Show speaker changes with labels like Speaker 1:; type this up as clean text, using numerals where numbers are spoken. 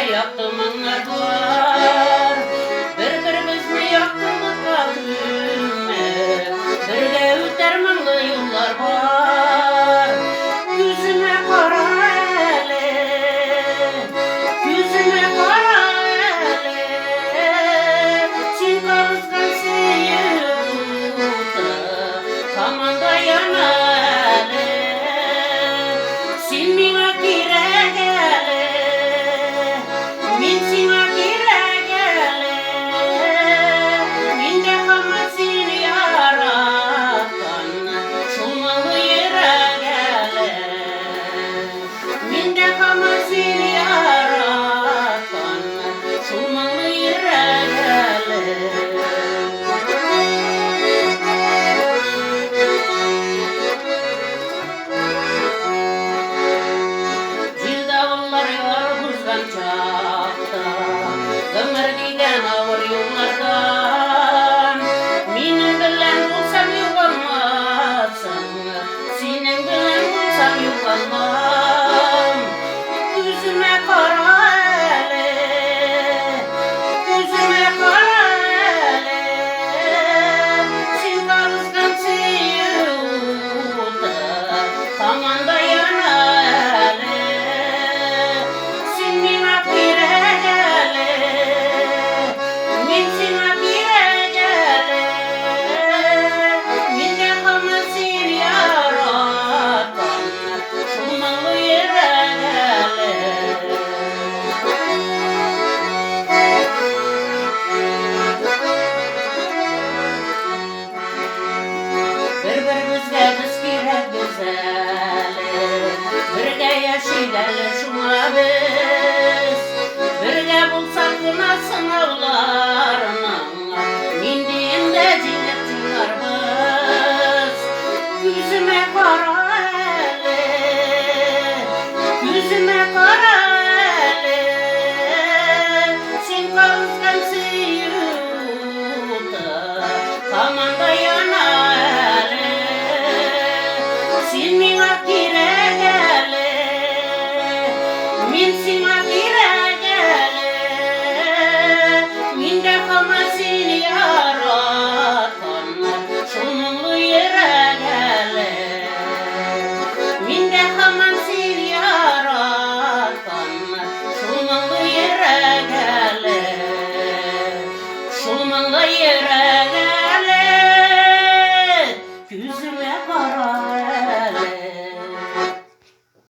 Speaker 1: yaktımınlar var. Bir-birimizni yaktımızga gülme, birge öter mınglı yollar var. Yüzüme kara ele, yüzüme kara ele, sen kavuşkan sevda, kamanda yana ele, sen mine kirek ele, min sina kirek ele, minde kama seni yaratan, şulmalı yürek ele, minde kama seni yaratan, şulmalı yürek ele. Zil davullar yar kuzgan çakta, Ömür giden ağır yollardan, Minin bilen bulsam yuvalmazsın, Senin bilen bulsam yuvalmam. Yüzüme kara ele, yüzüme kara ele, sen kavuşkan sevda, kamanda yana ele, sen mine kirek ele, min sina kirek ele, minde kama seni yaratan, şulmalı yürek ele. Bir-birimizge biz kirek güzeli, birge yaşaydalı şuna biz, birge bulsak buna sınavlarının, indiğinde cennet çıkar biz. Yüzüme kara ele, yüzüme kara ele, sen kavuşkan sevda, kamanda yana ele, sen mine kirek ele, min sina kirek ele, minde kama seni yaratan, şulmalı yürek ele, minde kama seni yaratan, şulmalı yürek ele, şulmalı yürek ele, yüzüme kara